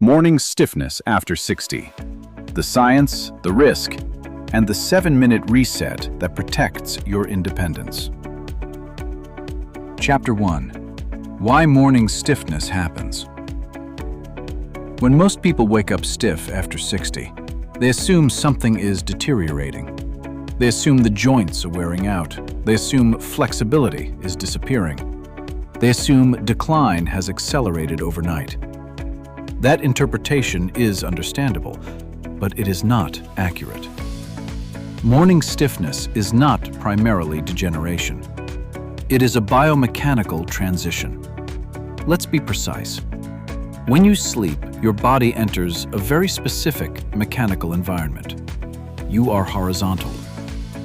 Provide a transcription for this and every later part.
Morning stiffness after 60. The science, the risk, and the 7-minute reset that protects your independence. Chapter 1. Why morning stiffness happens. When most people wake up stiff after 60, they assume something is deteriorating. They assume the joints are wearing out. They assume flexibility is disappearing. They assume decline has accelerated overnight. That interpretation is understandable, but it is not accurate. Morning stiffness is not primarily degeneration. It is a biomechanical transition. Let's be precise. When you sleep, your body enters a very specific mechanical environment. You are horizontal.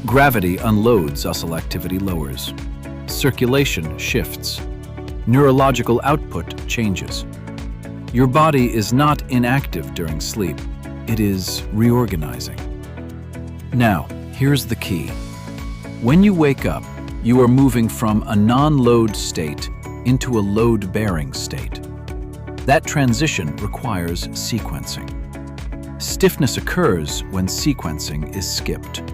Gravity unloads, muscle activity lowers. Circulation shifts. Neurological output changes. Your body is not inactive during sleep. It is reorganizing. Now, here's the key. When you wake up, you are moving from a non-load state into a load-bearing state. That transition requires sequencing. Stiffness occurs when sequencing is skipped.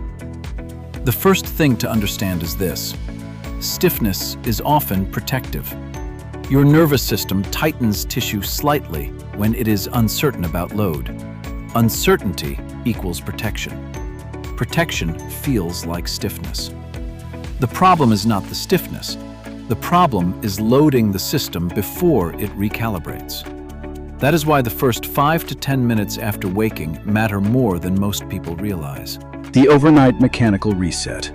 The first thing to understand is this: stiffness is often protective. Your nervous system tightens tissue slightly when it is uncertain about load. Uncertainty equals protection. Protection feels like stiffness. The problem is not the stiffness. The problem is loading the system before it recalibrates. That is why the first 5 to 10 minutes after waking matter more than most people realize. The overnight mechanical reset.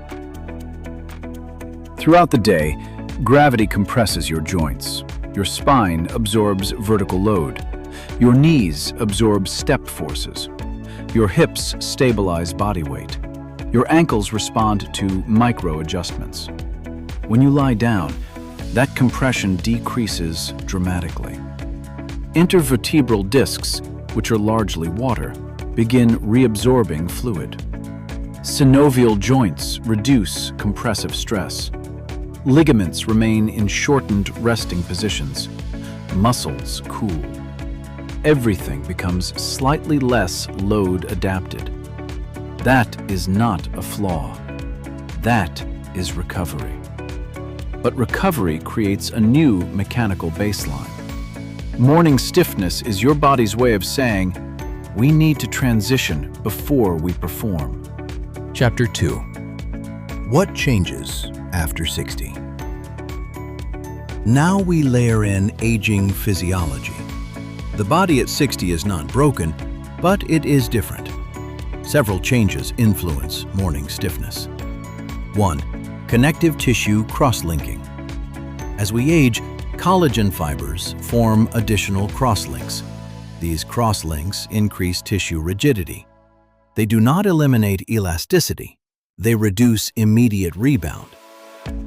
Throughout the day, gravity compresses your joints. Your spine absorbs vertical load. Your knees absorb step forces. Your hips stabilize body weight. Your ankles respond to micro adjustments. When you lie down, that compression decreases dramatically. Intervertebral discs, which are largely water, begin reabsorbing fluid. Synovial joints reduce compressive stress. Ligaments remain in shortened resting positions. Muscles cool. Everything becomes slightly less load adapted. That is not a flaw. That is recovery. But recovery creates a new mechanical baseline. Morning stiffness is your body's way of saying, we need to transition before we perform. Chapter 2. What changes after 60? Now we layer in aging physiology. The body at 60 is not broken, but it is different. Several changes influence morning stiffness. 1. Connective tissue cross-linking. As we age, collagen fibers form additional crosslinks. These crosslinks increase tissue rigidity. They do not eliminate elasticity. They reduce immediate rebound.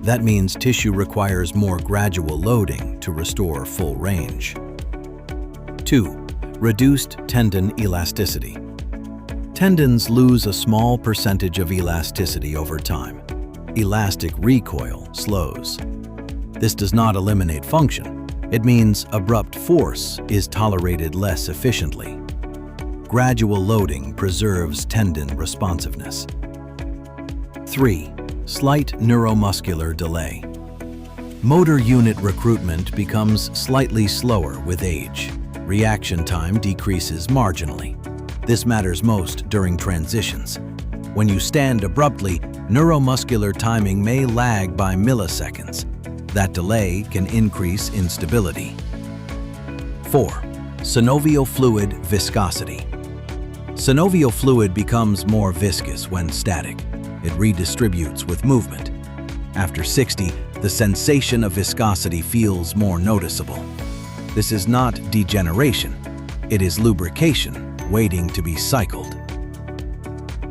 That means tissue requires more gradual loading to restore full range. 2. Reduced tendon elasticity. Tendons lose a small percentage of elasticity over time. Elastic recoil slows. This does not eliminate function. It means abrupt force is tolerated less efficiently. Gradual loading preserves tendon responsiveness. 3. Slight neuromuscular delay. Motor unit recruitment becomes slightly slower with age. Reaction time decreases marginally. This matters most during transitions. When you stand abruptly, neuromuscular timing may lag by milliseconds. That delay can increase instability. 4. Synovial fluid viscosity. Synovial fluid becomes more viscous when static. It redistributes with movement. After 60, the sensation of viscosity feels more noticeable. This is not degeneration. It is lubrication waiting to be cycled.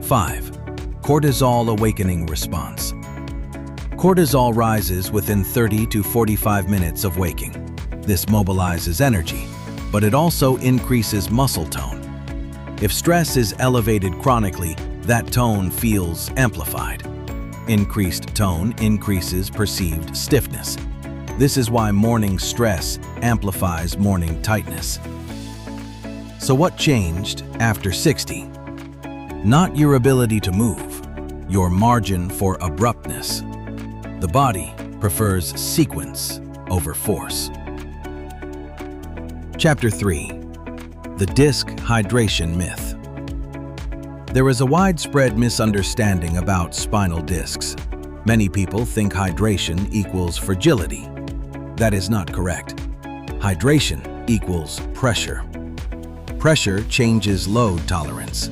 5. Cortisol awakening response. Cortisol rises within 30 to 45 minutes of waking. This mobilizes energy, but it also increases muscle tone. If stress is elevated chronically, that tone feels amplified. Increased tone increases perceived stiffness. This is why morning stress amplifies morning tightness. So what changed after 60? Not your ability to move, your margin for abruptness. The body prefers sequence over force. Chapter 3. The disc hydration myth. There is a widespread misunderstanding about spinal discs. Many people think hydration equals fragility. That is not correct. Hydration equals pressure. Pressure changes load tolerance.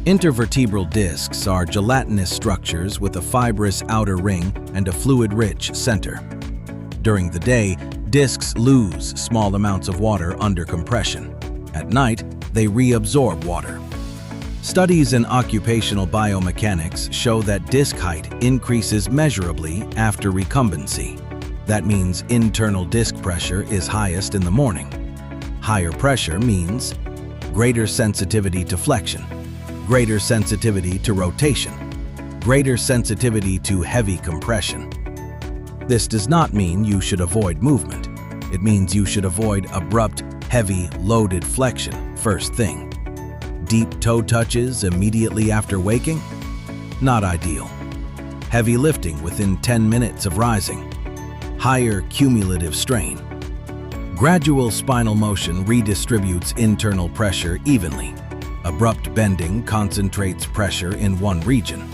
Intervertebral discs are gelatinous structures with a fibrous outer ring and a fluid-rich center. During the day, discs lose small amounts of water under compression. At night, they reabsorb water. Studies in occupational biomechanics show that disc height increases measurably after recumbency. That means internal disc pressure is highest in the morning. Higher pressure means greater sensitivity to flexion, greater sensitivity to rotation, greater sensitivity to heavy compression. This does not mean you should avoid movement. It means you should avoid abrupt, heavy, loaded flexion first thing. Deep toe touches immediately after waking? Not ideal. Heavy lifting within 10 minutes of rising. Higher cumulative strain. Gradual spinal motion redistributes internal pressure evenly. Abrupt bending concentrates pressure in one region.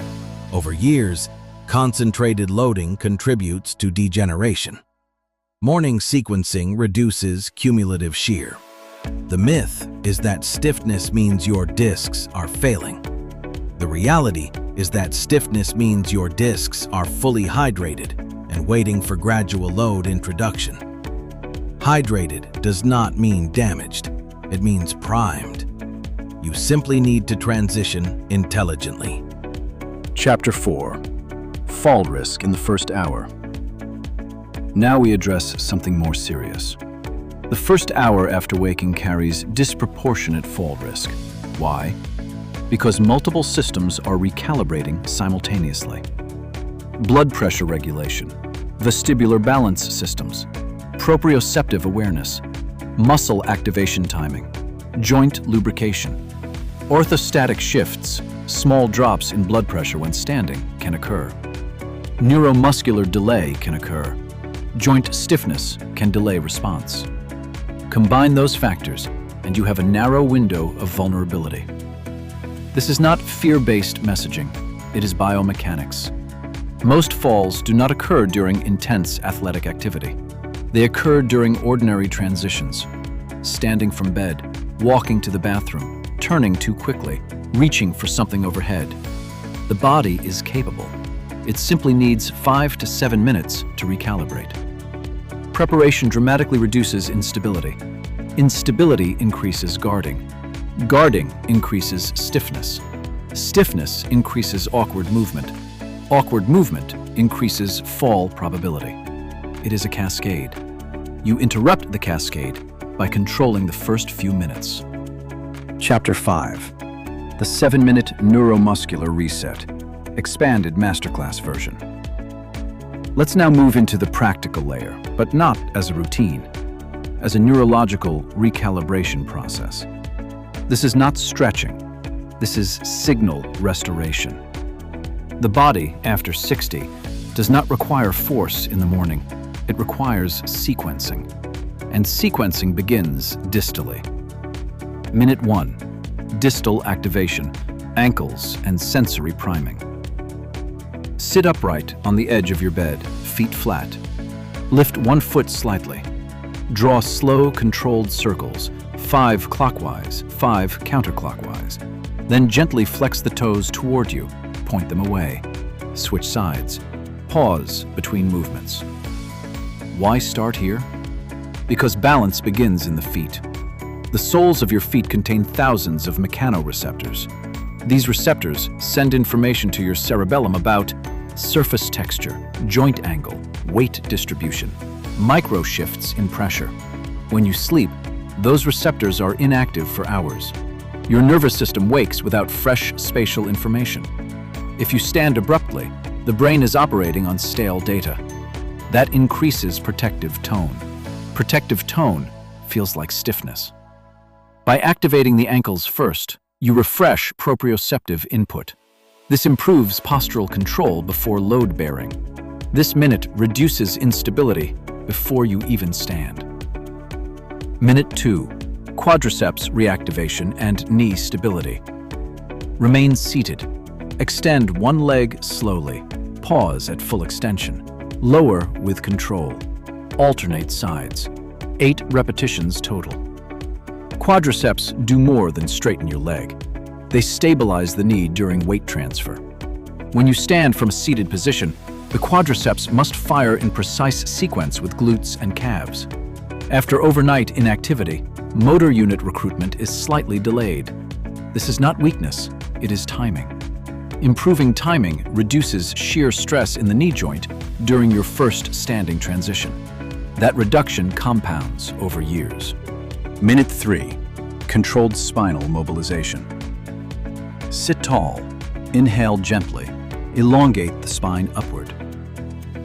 Over years, concentrated loading contributes to degeneration. Morning sequencing reduces cumulative shear. The myth is that stiffness means your discs are failing. The reality is that stiffness means your discs are fully hydrated and waiting for gradual load introduction. Hydrated does not mean damaged. It means primed. You simply need to transition intelligently. Chapter 4. Fall risk in the first hour. Now we address something more serious. The first hour after waking carries disproportionate fall risk. Why? Because multiple systems are recalibrating simultaneously. Blood pressure regulation, vestibular balance systems, proprioceptive awareness, muscle activation timing, joint lubrication. Orthostatic shifts, small drops in blood pressure when standing, can occur. Neuromuscular delay can occur. Joint stiffness can delay response. Combine those factors, and you have a narrow window of vulnerability. This is not fear-based messaging. It is biomechanics. Most falls do not occur during intense athletic activity. They occur during ordinary transitions. Standing from bed, walking to the bathroom, turning too quickly, reaching for something overhead. The body is capable. It simply needs 5 to 7 minutes to recalibrate. Preparation dramatically reduces instability. Instability increases guarding. Guarding increases stiffness. Stiffness increases awkward movement. Awkward movement increases fall probability. It is a cascade. You interrupt the cascade by controlling the first few minutes. Chapter 5. The 7-minute neuromuscular reset. Expanded masterclass version. Let's now move into the practical layer, but not as a routine, as a neurological recalibration process. This is not stretching. This is signal restoration. The body, after 60, does not require force in the morning. It requires sequencing. And sequencing begins distally. Minute 1. Distal activation, ankles and sensory priming. Sit upright on the edge of your bed, feet flat. Lift one foot slightly. Draw slow, controlled circles, 5 clockwise, 5 counterclockwise. Then gently flex the toes toward you, point them away. Switch sides. Pause between movements. Why start here? Because balance begins in the feet. The soles of your feet contain thousands of mechanoreceptors. These receptors send information to your cerebellum about surface texture, joint angle, weight distribution, micro shifts in pressure. When you sleep, those receptors are inactive for hours. Your nervous system wakes without fresh spatial information. If you stand abruptly, the brain is operating on stale data. That increases protective tone. Protective tone feels like stiffness. By activating the ankles first, you refresh proprioceptive input. This improves postural control before load bearing. This minute reduces instability before you even stand. Minute 2. Quadriceps reactivation and knee stability. Remain seated. Extend one leg slowly. Pause at full extension. Lower with control. Alternate sides. 8 repetitions total. Quadriceps do more than straighten your leg. They stabilize the knee during weight transfer. When you stand from a seated position, the quadriceps must fire in precise sequence with glutes and calves. After overnight inactivity, motor unit recruitment is slightly delayed. This is not weakness, it is timing. Improving timing reduces shear stress in the knee joint during your first standing transition. That reduction compounds over years. Minute 3. Controlled spinal mobilization. Sit tall. Inhale gently. Elongate the spine upward.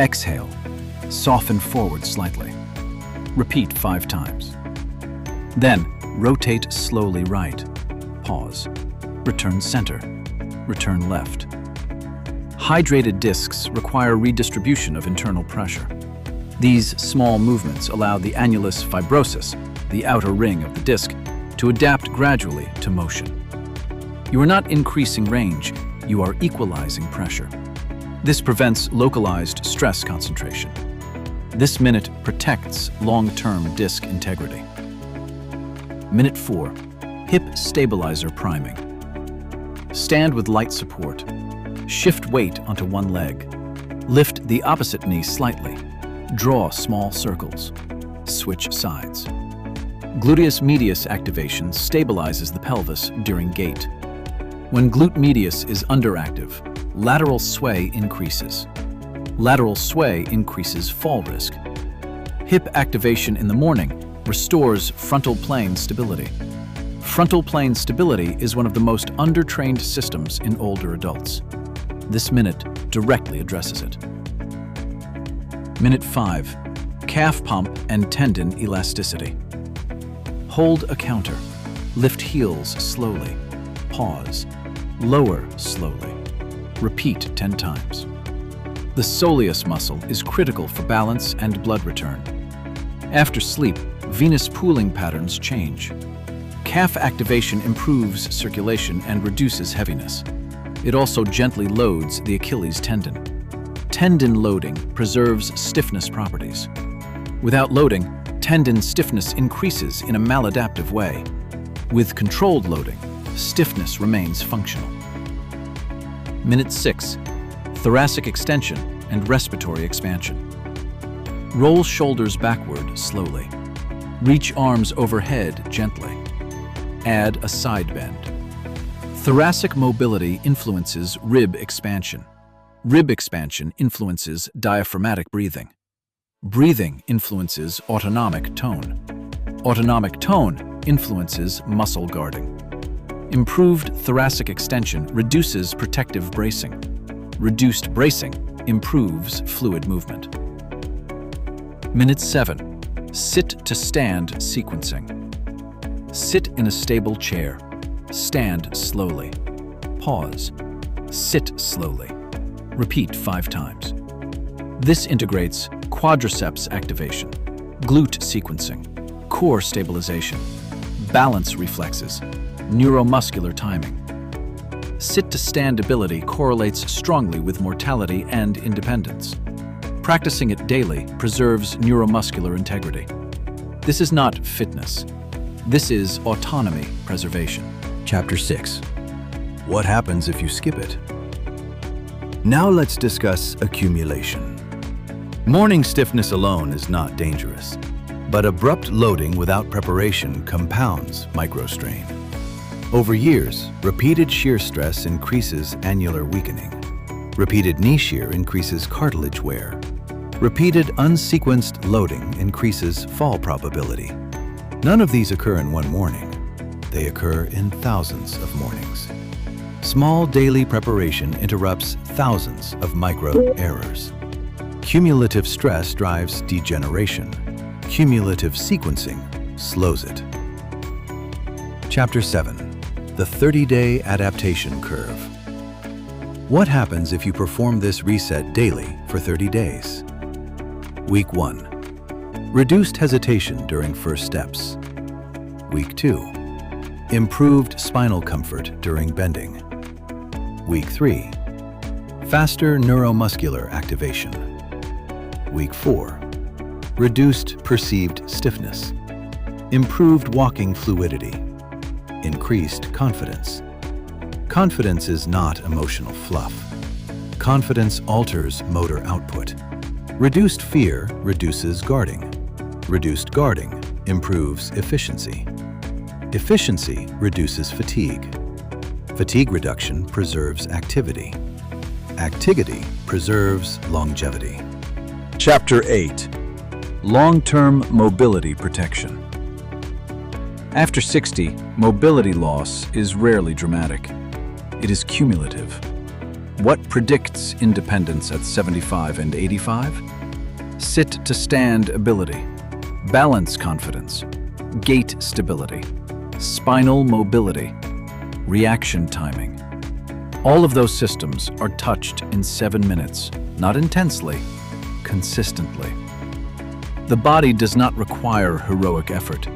Exhale. Soften forward slightly. Repeat 5 times. Then, rotate slowly right. Pause. Return center. Return left. Hydrated discs require redistribution of internal pressure. These small movements allow the annulus fibrosus, the outer ring of the disc, to adapt gradually to motion. You are not increasing range, you are equalizing pressure. This prevents localized stress concentration. This minute protects long-term disc integrity. Minute 4. Hip stabilizer priming. Stand with light support. Shift weight onto one leg. Lift the opposite knee slightly. Draw small circles. Switch sides. Gluteus medius activation stabilizes the pelvis during gait. When glute medius is underactive, lateral sway increases. Lateral sway increases fall risk. Hip activation in the morning restores frontal plane stability. Frontal plane stability is one of the most undertrained systems in older adults. This minute directly addresses it. Minute 5. Calf pump and tendon elasticity. Hold a counter. Lift heels slowly. Pause. Lower slowly. Repeat 10 times. The soleus muscle is critical for balance and blood return. After sleep, venous pooling patterns change. Calf activation improves circulation and reduces heaviness. It also gently loads the Achilles tendon. Tendon loading preserves stiffness properties. Without loading, tendon stiffness increases in a maladaptive way. With controlled loading, stiffness remains functional. Minute 6. Thoracic extension and respiratory expansion. Roll shoulders backward slowly. Reach arms overhead gently. Add a side bend. Thoracic mobility influences rib expansion. Rib expansion influences diaphragmatic breathing. Breathing influences autonomic tone. Autonomic tone influences muscle guarding. Improved thoracic extension reduces protective bracing. Reduced bracing improves fluid movement. Minute 7. Sit to stand sequencing. Sit in a stable chair. Stand slowly. Pause. Sit slowly. Repeat 5 times. This integrates quadriceps activation, glute sequencing, core stabilization, balance reflexes, neuromuscular timing. Sit-to-stand ability correlates strongly with mortality and independence. Practicing it daily preserves neuromuscular integrity. This is not fitness. This is autonomy preservation. Chapter 6. What happens if you skip it? Now let's discuss accumulation. Morning stiffness alone is not dangerous, but abrupt loading without preparation compounds microstrain. Over years, repeated shear stress increases annular weakening. Repeated knee shear increases cartilage wear. Repeated unsequenced loading increases fall probability. None of these occur in one morning. They occur in thousands of mornings. Small daily preparation interrupts thousands of micro errors. Cumulative stress drives degeneration. Cumulative sequencing slows it. Chapter 7. The 30-Day Adaptation Curve. What happens if you perform this reset daily for 30 days? Week 1. Reduced hesitation during first steps. Week 2. Improved spinal comfort during bending. Week 3. Faster neuromuscular activation. Week 4. Reduced perceived stiffness. Improved walking fluidity. Increased confidence. Confidence is not emotional fluff. Confidence alters motor output. Reduced fear reduces guarding. Reduced guarding improves efficiency. Efficiency reduces fatigue. Fatigue reduction preserves activity. Activity preserves longevity. Chapter 8. Long-term mobility protection. After 60, mobility loss is rarely dramatic. It is cumulative. What predicts independence at 75 and 85? Sit-to-stand ability, balance confidence, gait stability, spinal mobility, reaction timing. All of those systems are touched in 7 minutes, not intensely, consistently. The body does not require heroic effort.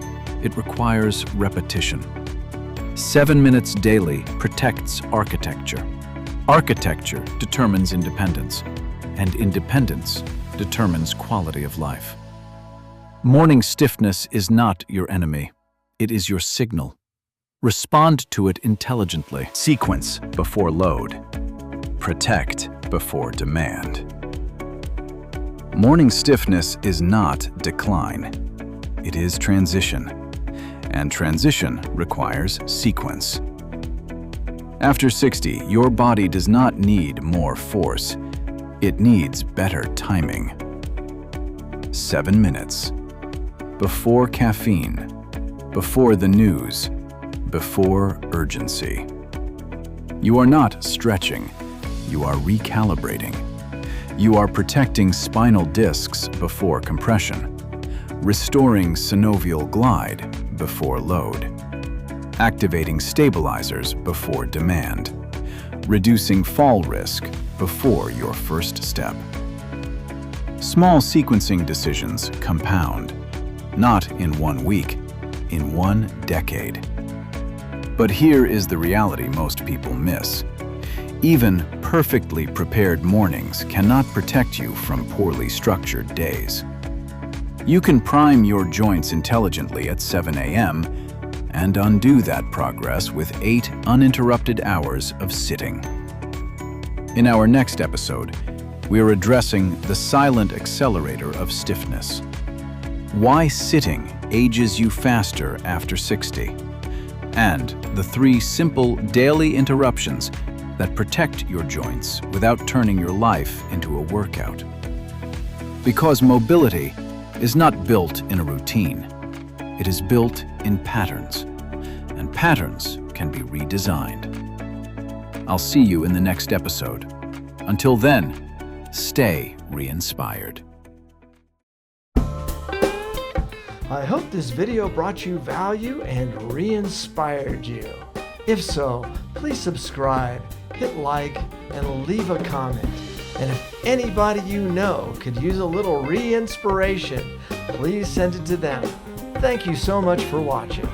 It requires repetition. 7 minutes daily protects architecture. Architecture determines independence, and independence determines quality of life. Morning stiffness is not your enemy. It is your signal. Respond to it intelligently. Sequence before load. Protect before demand. Morning stiffness is not decline. It is transition. And transition requires sequence. After 60, your body does not need more force. It needs better timing. 7 minutes. Before caffeine. Before the news. Before urgency. You are not stretching. You are recalibrating. You are protecting spinal discs before compression. Restoring synovial glide before load. Activating stabilizers before demand. Reducing fall risk before your first step. Small sequencing decisions compound, not in 1 week, in 1 decade. But here is the reality most people miss. Even perfectly prepared mornings cannot protect you from poorly structured days. You can prime your joints intelligently at 7 a.m. and undo that progress with 8 uninterrupted hours of sitting. In our next episode, we are addressing the silent accelerator of stiffness. Why sitting ages you faster after 60, and the 3 simple daily interruptions that protect your joints without turning your life into a workout. Because mobility is not built in a routine. It is built in patterns, and patterns can be redesigned. I'll see you in the next episode. Until then, stay re-inspired. I hope this video brought you value and re-inspired you. If so, please subscribe, hit like, and leave a comment. And if anybody you know could use a little re-inspiration, please send it to them. Thank you so much for watching.